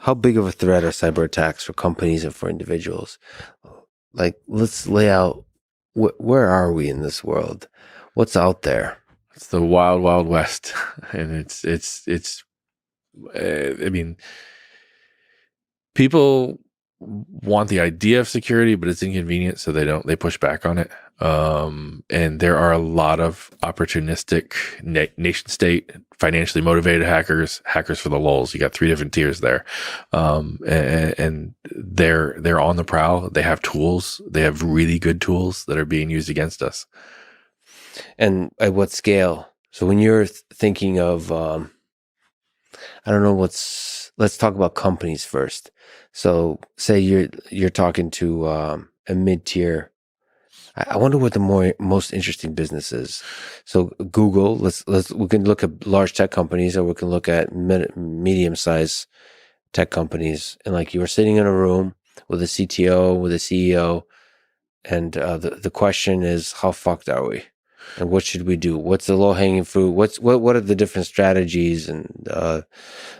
how big of a threat are cyber attacks for companies and for individuals? Like, let's lay out where are we in this world? What's out there? It's the wild, wild west, and it's. I mean, people want the idea of security, but it's inconvenient, so they push back on it. And there are a lot of opportunistic nation state, financially motivated hackers for the lulz. You got 3 different tiers there. And they're on the prowl. They have tools. They have really good tools that are being used against us. And at what scale? So when you're thinking of, I don't know let's talk about companies first. So say you're talking to a mid-tier. I wonder what the most interesting business is. So Google, we can look at large tech companies, or we can look at medium-sized tech companies. And like, you were sitting in a room with a CTO, with a CEO, and the question is, how fucked are we? And what should we do? What's the low-hanging fruit? What are the different strategies and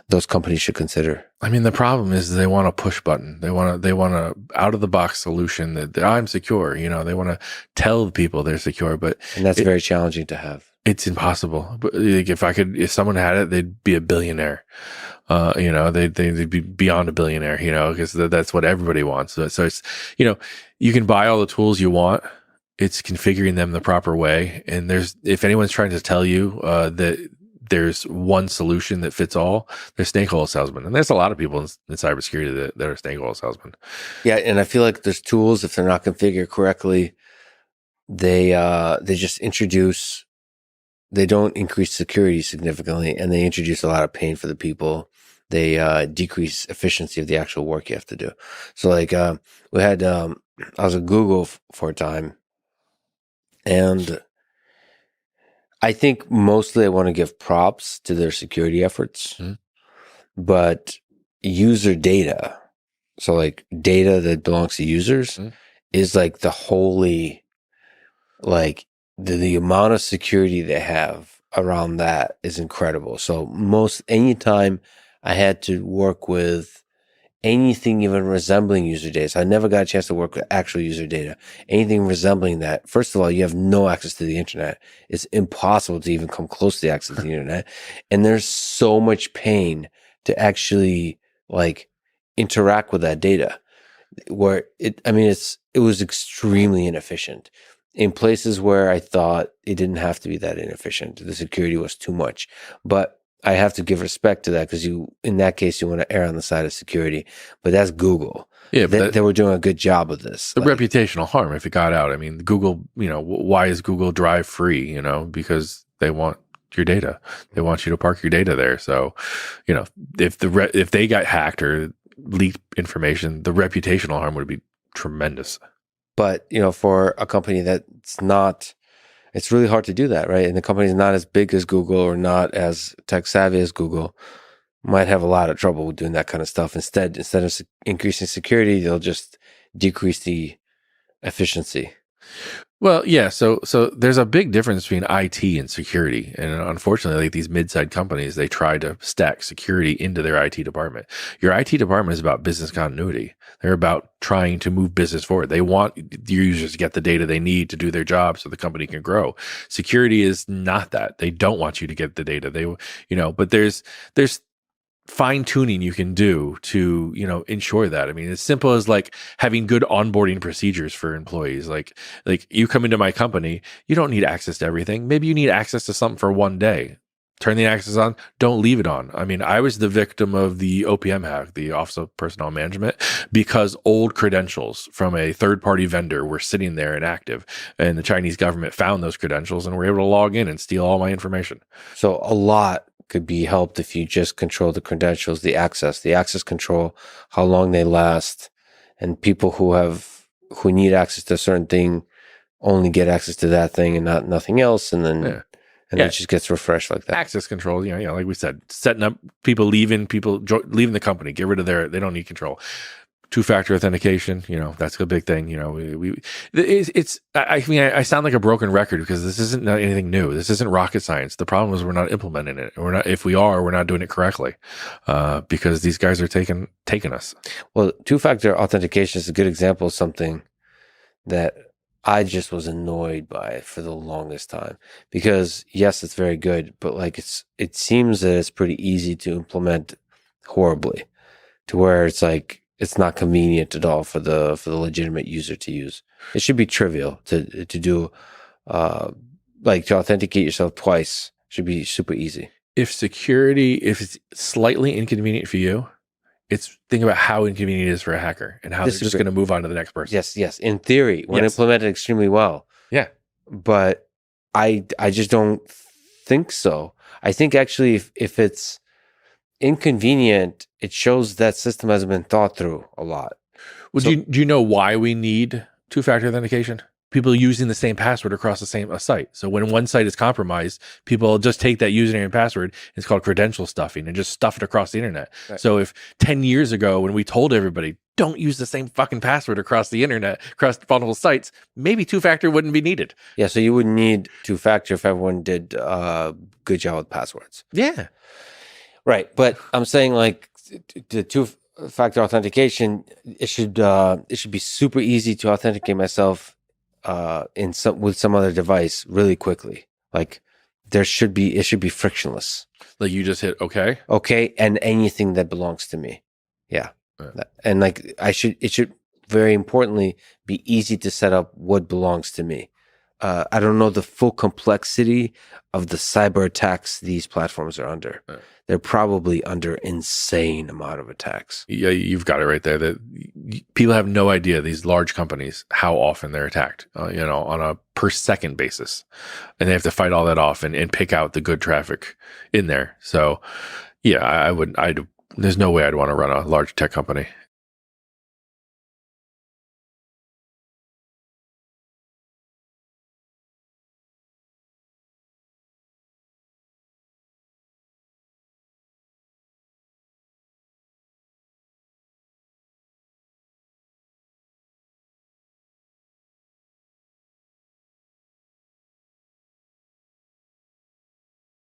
those companies should consider? I mean, the problem is they want a push button. They want a out of the box solution that I'm secure. They want to tell people they're secure, and that's very challenging to have. It's impossible. But like, if someone had it, they'd be a billionaire. They'd be beyond a billionaire. Because that's what everybody wants. So it's you can buy all the tools you want. It's configuring them the proper way. And if anyone's trying to tell you that there's one solution that fits all, they're snake oil salesmen. And there's a lot of people in cybersecurity that are snake oil salesmen. Yeah, and I feel like there's tools, if they're not configured correctly, they just they don't increase security significantly, and they introduce a lot of pain for the people. They decrease efficiency of the actual work you have to do. So like we had, I was at Google for a time, and I think mostly I want to give props to their security efforts, but user data, so like data that belongs to users, is like the holy, like the amount of security they have around that is incredible. So anytime I had to work with anything even resembling user data. So I never got a chance to work with actual user data. Anything resembling that, first of all, you have no access to the internet. It's impossible to even come close to the access to the internet. And there's so much pain to actually like interact with that data, where it was extremely inefficient. In places where I thought it didn't have to be that inefficient, the security was too much. But I have to give respect to that, because in that case, you want to err on the side of security. But that's Google. Yeah, they were doing a good job of this. The reputational harm if it got out. I mean, Google, why is Google Drive free? Because they want your data. They want you to park your data there. So, if they got hacked or leaked information, the reputational harm would be tremendous. But, for a company that's not, it's really hard to do that, right? And the company's not as big as Google or not as tech savvy as Google, might have a lot of trouble with doing that kind of stuff. Instead of increasing security, they'll just decrease the efficiency. Well, yeah. So there's a big difference between IT and security. And unfortunately, like these mid-sized companies, they try to stack security into their IT department. Your IT department is about business continuity. They're about trying to move business forward. They want your users to get the data they need to do their job so the company can grow. Security is not that. They don't want you to get the data. But there's fine tuning you can do to, ensure that. I mean, as simple as like having good onboarding procedures for employees. Like you come into my company, you don't need access to everything. Maybe you need access to something for one day. Turn the access on. Don't leave it on. I mean, I was the victim of the OPM hack, the Office of Personnel Management, because old credentials from a third-party vendor were sitting there inactive, and the Chinese government found those credentials and were able to log in and steal all my information. So a lot could be helped if you just control the credentials, the access control, how long they last, and people who need access to a certain thing only get access to that thing and nothing else, and then it just gets refreshed like that. Access control, like we said, setting up people leaving the company, get rid of they don't need control. Two-factor authentication, that's a big thing. I mean, I sound like a broken record because this isn't anything new. This isn't rocket science. The problem is we're not implementing it. If we are, we're not doing it correctly because these guys are taking us. Well, two-factor authentication is a good example of something that I just was annoyed by for the longest time because yes, it's very good, but like it seems that it's pretty easy to implement horribly to where it's like it's not convenient at all for the legitimate user to use. It should be trivial to do like to authenticate yourself twice should be super easy. If it's slightly inconvenient for you, think about how inconvenient it is for a hacker and how they're just going to move on to the next person. Yes. In theory, when implemented extremely well. Yeah. But I just don't think so. I think actually if it's inconvenient, it shows that system hasn't been thought through a lot. Well, do you know why we need two-factor authentication? People using the same password across the same site. So when one site is compromised, people just take that username and password. It's called credential stuffing and just stuff it across the internet. Right. So if 10 years ago, when we told everybody, don't use the same fucking password across the internet, across multiple sites, maybe two-factor wouldn't be needed. Yeah. So you wouldn't need two-factor if everyone did a good job with passwords. Yeah. Right. But I'm saying like the two-factor authentication, it should be super easy to authenticate myself with some other device really quickly. Like it should be frictionless. Like you just hit okay, and anything that belongs to me. Yeah. Right. And like it should very importantly be easy to set up what belongs to me. I don't know the full complexity of the cyber attacks these platforms are under. Right. They're probably under insane amount of attacks. Yeah, you've got it right there. That people have no idea, these large companies, how often they're attacked, on a per second basis. And they have to fight all that off and pick out the good traffic in there. So yeah, there's no way I'd want to run a large tech company